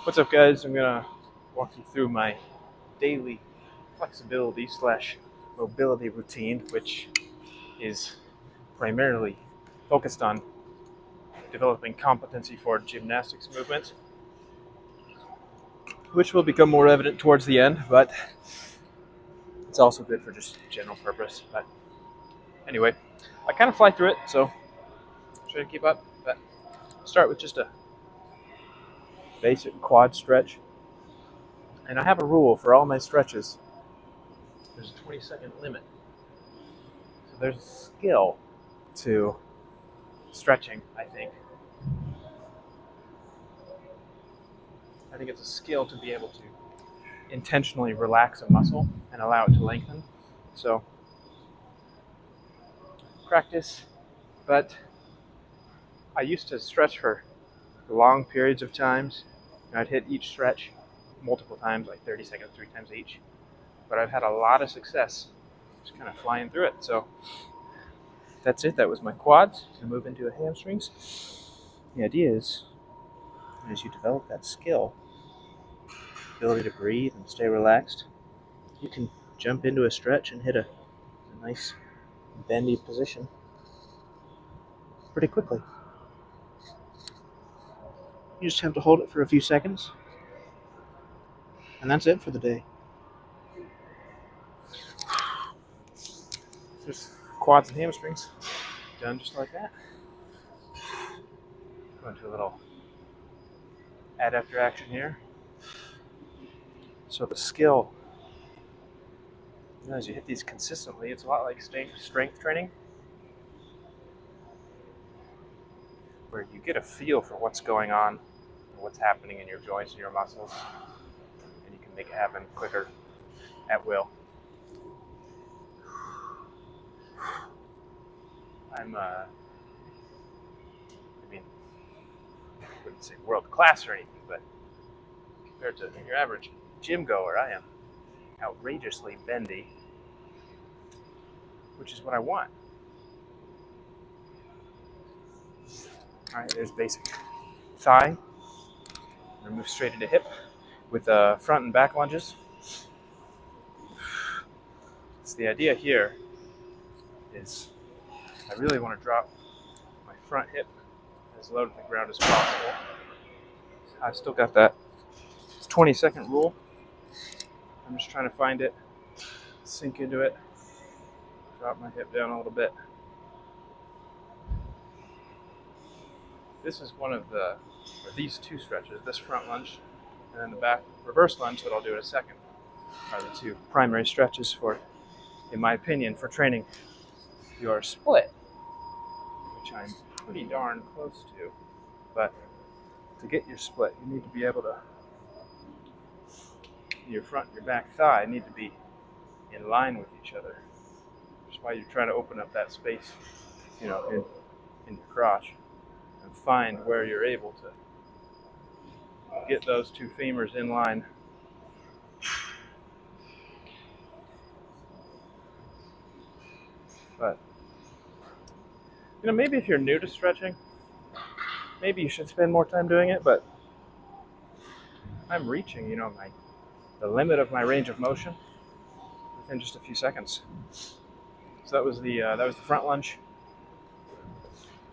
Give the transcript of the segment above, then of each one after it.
What's up, guys? I'm gonna walk you through my daily flexibility slash mobility routine, which is primarily focused on developing competency for gymnastics movements, which will become more evident towards the end, but it's also good for just general purpose. But anyway, I kind of fly through it, so try to keep up. But start with just a basic quad stretch. And I have a rule for all my stretches. There's a 20-second limit. So there's a skill to stretching, I think. I think it's a skill to be able to intentionally relax a muscle and allow it to lengthen. So practice, but I used to stretch for long periods of times, and I'd hit each stretch multiple times, like 30 seconds, 3 times each. But I've had a lot of success just kind of flying through it. So that's it. That was my quads. I'm gonna move into a hamstrings. The idea is, as you develop that skill, ability to breathe and stay relaxed, you can jump into a stretch and hit a nice bendy position pretty quickly. You just have to hold it for a few seconds, and that's it for the day. Just quads and hamstrings done just like that. Go into a little adductor action here. So the skill, as you hit these consistently, it's a lot like strength training, where you get a feel for what's going on, what's happening in your joints and your muscles, and you can make it happen quicker at will. I wouldn't say world class or anything, but compared to your average gym goer, I am outrageously bendy, which is what I want. All right, there's basic thigh. I'm gonna move straight into hip with front and back lunges. So the idea here is I really want to drop my front hip as low to the ground as possible. I've still got that 20-second rule. I'm just trying to find it, sink into it, drop my hip down a little bit. This is these two stretches, this front lunge and then the back reverse lunge that I'll do in a second, are the two primary stretches for, in my opinion, for training your split, which I'm pretty darn close to. But to get your split, you need to be able to, your front and your back thigh need to be in line with each other. Which is why you're trying to open up that space, in your crotch, and find where you're able to get those two femurs in line. But maybe if you're new to stretching, maybe you should spend more time doing it. But I'm reaching, the limit of my range of motion within just a few seconds. So that was the front lunge.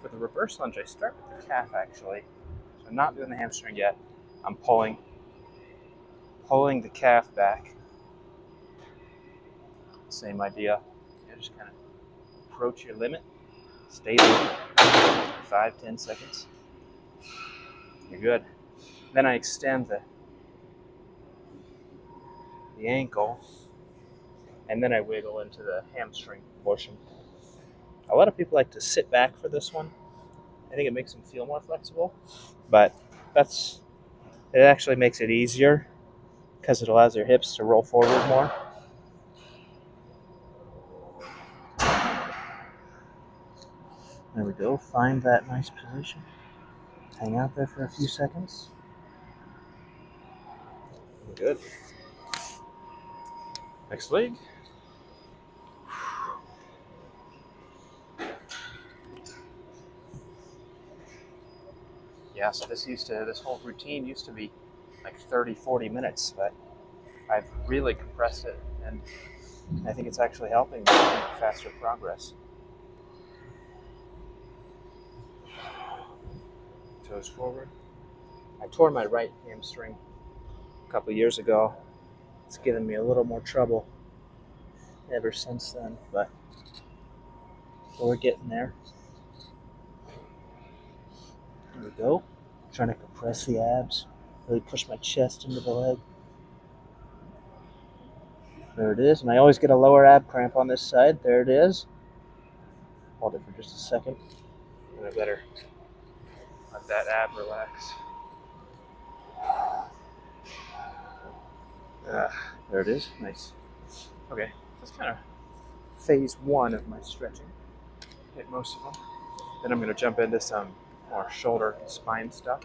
For the reverse lunge, I start with the calf actually. So I'm not doing the hamstring yet. I'm pulling the calf back. Same idea. You just kind of approach your limit. Stay there. 5-10 seconds. You're good. Then I extend the ankle, and then I wiggle into the hamstring portion. A lot of people like to sit back for this one. I think it makes them feel more flexible, but it actually makes it easier because it allows your hips to roll forward more. There we go. Find that nice position. Hang out there for a few seconds. Good. Next leg. Yeah, so this whole routine used to be like 30, 40 minutes, but I've really compressed it, and I think it's actually helping me make faster progress. Toes forward. I tore my right hamstring a couple years ago. It's given me a little more trouble ever since then, but we're getting there. There we go. Trying to compress the abs, really push my chest into the leg. There it is, and I always get a lower ab cramp on this side. There it is. Hold it for just a second, and I better let that ab relax. There it is. Nice. Okay, that's kind of phase one of my stretching. Hit most of them. Then I'm going to jump into some more shoulder and spine stuff.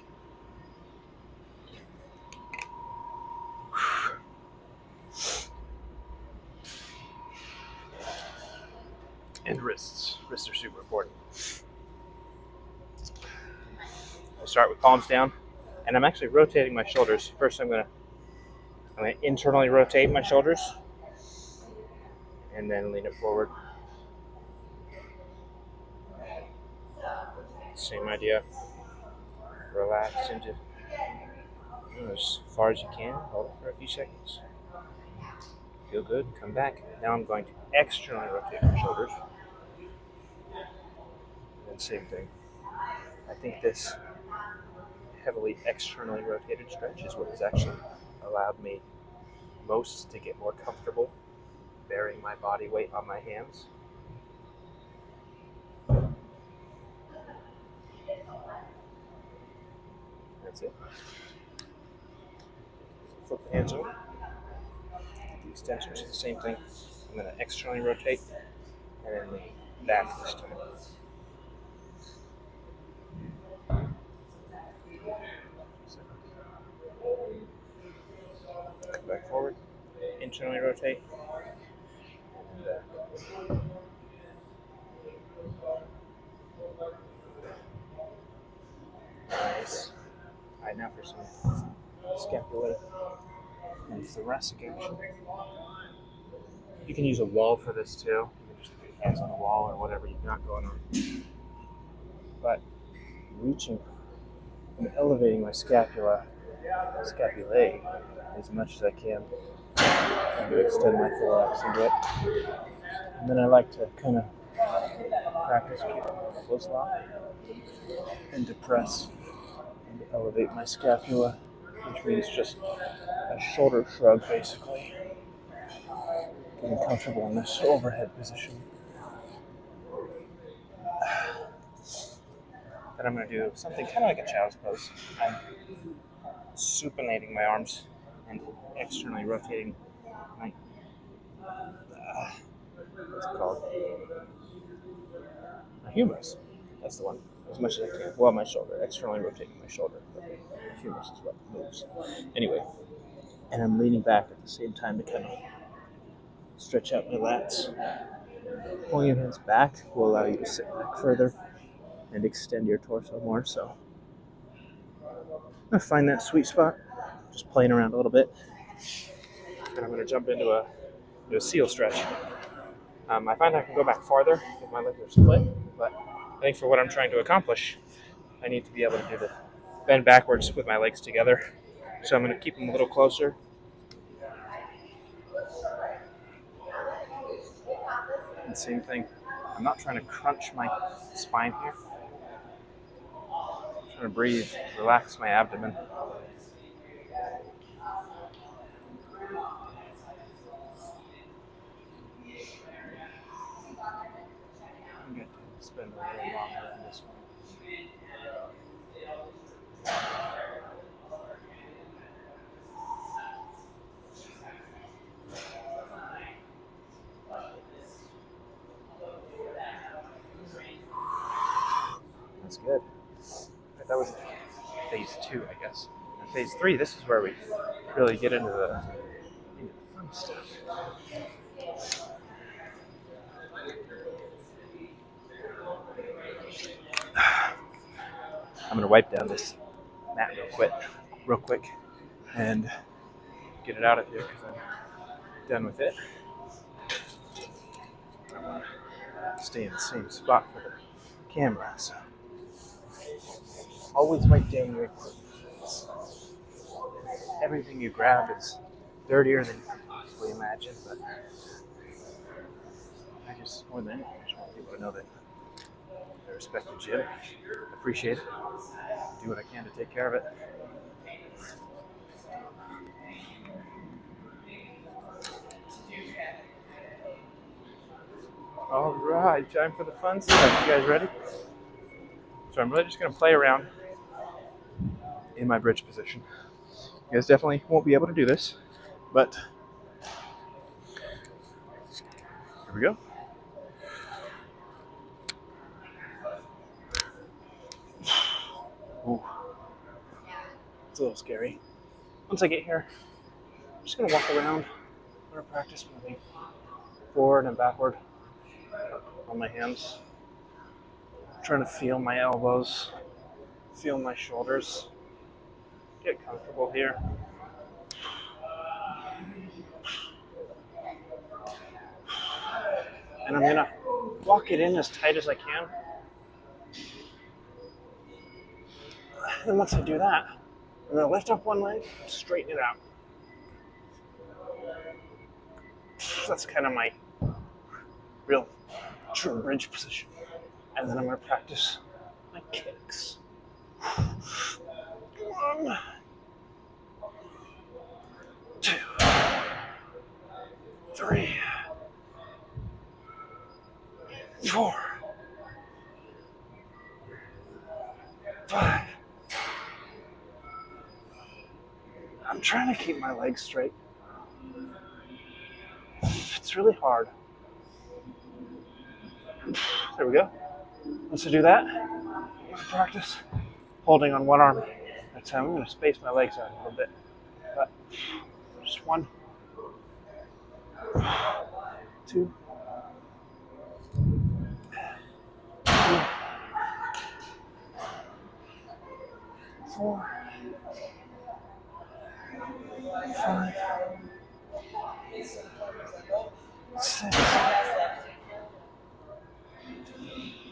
And wrists. Wrists are super important. I start with palms down, and I'm actually rotating my shoulders. First, I'm going to internally rotate my shoulders, and then lean it forward. Same idea. Relax into as far as you can. Hold it for a few seconds. Feel good. Come back. Now I'm going to externally rotate my shoulders. And then same thing. I think this heavily externally rotated stretch is what has actually allowed me most to get more comfortable bearing my body weight on my hands. That's it. Flip the hands over. The extensions are the same thing. I'm going to externally rotate and then lean back this time. Come back forward. Internally rotate. And back. Nice. All right, now for some scapular and thoracic action. You can use a wall for this too. You can just put your hands on the wall or whatever you've got going on. But reaching and elevating my scapulae as much as I can. Trying to extend my thorax a bit. And then I like to kind of practice close lock and depress and elevate my scapula, which means just a shoulder shrug basically. Getting comfortable in this overhead position. Then I'm going to do something kind of like a child's pose. I'm supinating my arms and externally rotating my, what's it called? My humerus. That's the one. As much as I can. Well, my shoulder. Externally rotating my shoulder. But the humerus is what moves. Anyway. And I'm leaning back at the same time to kind of stretch out my lats. Pulling your hands back will allow you to sit back further and extend your torso more. So I'm going to find that sweet spot. Just playing around a little bit. And I'm going to jump into a seal stretch. I find I can go back farther if my legs are split, but I think for what I'm trying to accomplish, I need to be able to do the bend backwards with my legs together. So I'm going to keep them a little closer. And same thing. I'm not trying to crunch my spine here. I'm trying to breathe, relax my abdomen. I'm going to spend a little longer on this one. That's good. That was phase 2, I guess. And phase 3, this is where we really get into the fun stuff. I'm going to wipe down this mat real quick. and get it out of here because I'm done with it. I want to stay in the same spot for the camera, so always right there in your equipment. Everything you grab is dirtier than you could possibly imagine, but I just, more than anything, I just want people to know that I respect the gym, appreciate it, do what I can to take care of it. All right, time for the fun stuff. You guys ready? So I'm really just going to play around in my bridge position. You guys definitely won't be able to do this, but here we go. Ooh, it's a little scary. Once I get here, I'm just going to walk around. I'm going to practice moving forward and backward on my hands. I'm trying to feel my elbows, feel my shoulders. Get comfortable here. And I'm going to walk it in as tight as I can. And once I do that, I'm going to lift up one leg, straighten it out. That's kind of my real true bridge position. And then I'm going to practice my kicks. 1, 2, 3, 4, 5. I'm trying to keep my legs straight. It's really hard. There we go. Once I do that, I'm going to practice holding on one arm at a time. I'm going to space my legs out a little bit. But just 1, 2, 3, 4, 5, 6,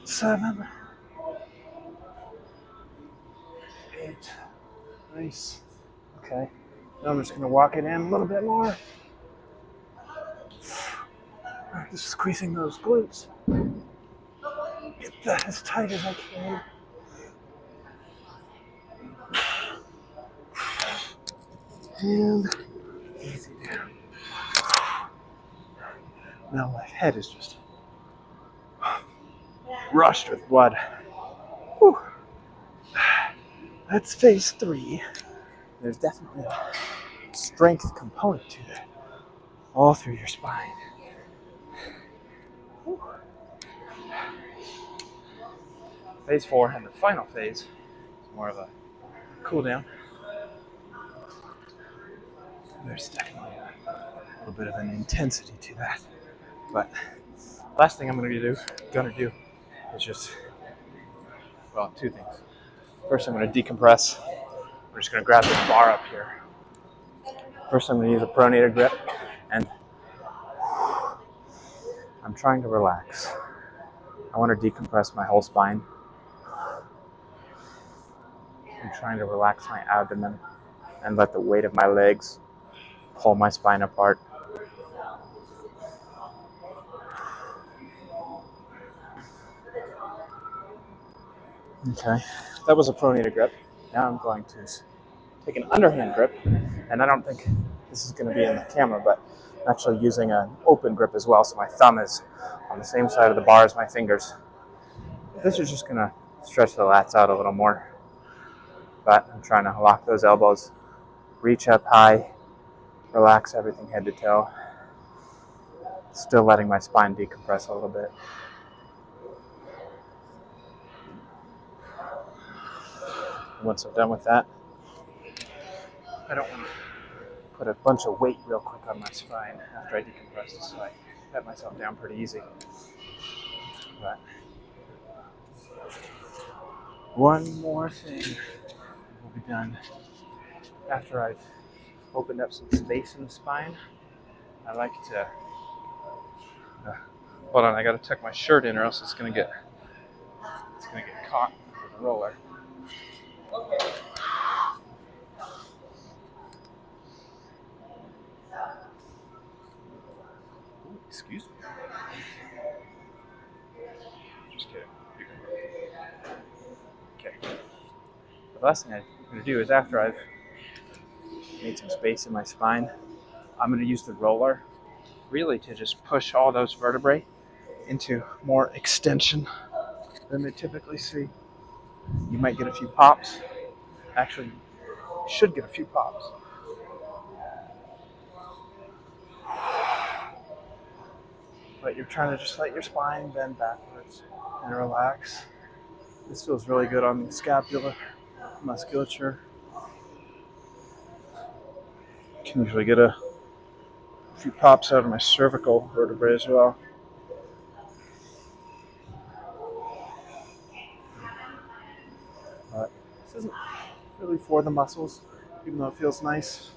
7, 8. Nice. Okay. Now I'm just going to walk it in a little bit more. Just squeezing those glutes. Get that as tight as I can. And easy down. Now my head is just rushed with blood. Whew. That's phase 3. There's definitely a strength component to that, all through your spine. Whew. Phase 4 and the final phase is more of a cool down. There's definitely a little bit of an intensity to that. But last thing I'm gonna do is just, well, 2 things. First, I'm gonna decompress. We're just gonna grab this bar up here. First, I'm gonna use a pronated grip, and I'm trying to relax. I want to decompress my whole spine. I'm trying to relax my abdomen and let the weight of my legs pull my spine apart. Okay, that was a pronated grip. Now I'm going to take an underhand grip, and I don't think this is going to be in the camera, but I'm actually using an open grip as well, so my thumb is on the same side of the bar as my fingers. This is just going to stretch the lats out a little more, but I'm trying to lock those elbows, reach up high, relax everything head to toe, still letting my spine decompress a little bit. Once I'm done with that, I don't want to put a bunch of weight real quick on my spine after I decompress this, so I pat myself down pretty easy. But one more thing will be done after I've opened up some space in the spine. I like to. Hold on, I gotta tuck my shirt in, or else it's gonna get caught in the roller. Ooh, excuse me. Just kidding. Okay. The last thing I'm gonna do is after I've made some space in my spine, I'm gonna use the roller really to just push all those vertebrae into more extension than they typically see. You might get a few pops. Actually, you should get a few pops. But you're trying to just let your spine bend backwards and relax. This feels really good on the scapular musculature. Can usually get a few pops out of my cervical vertebrae as well. But this isn't really for the muscles, even though it feels nice.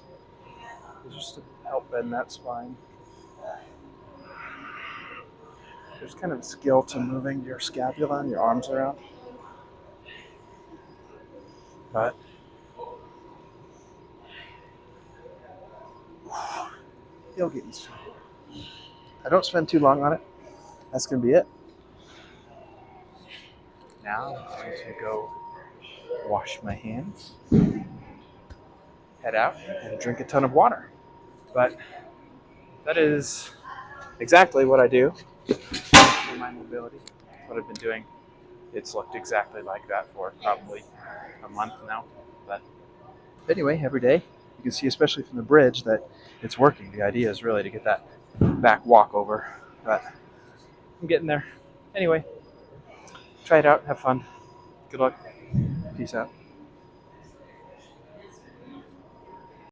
It's just to help bend that spine. There's kind of a skill to moving your scapula and your arms around. But you'll get used to it. I don't spend too long on it. That's going to be it. Now I'm going to go wash my hands, head out, and drink a ton of water. But that is exactly what I do for my mobility. What I've been doing. It's looked exactly like that for probably a month now. But anyway, every day you can see, especially from the bridge, that it's working. The idea is really to get that back walk over. But I'm getting there. Anyway, try it out. Have fun. Good luck. Peace out.